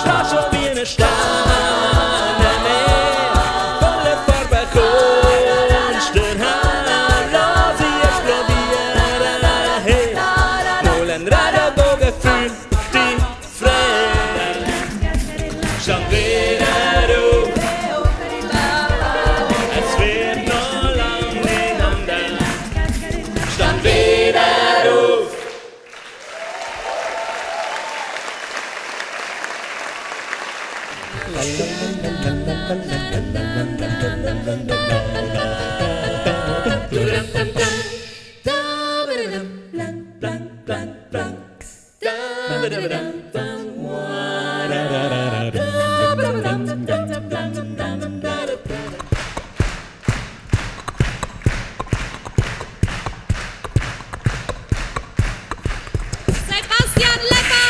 stehe schon wie eine Sterne mehr. Volle Farbe kommst du her, lass sie explodieren. Hey, mal ein Regenbogen für die Freude. Schon wieder auf, es wird noch lang nicht anders. Stand wieder auf. Sebastian Leppert!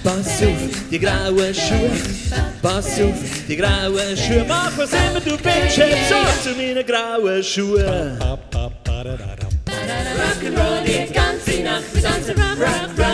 Pass auf, die grauen Schuhe. Pass auf, die grauen Schuhe. Mach was immer du bist, jetzt so zu meinen grauen Schuhen. Rock'n'Roll die ganze Nacht, wir tanzen Rock, Rock, Rock.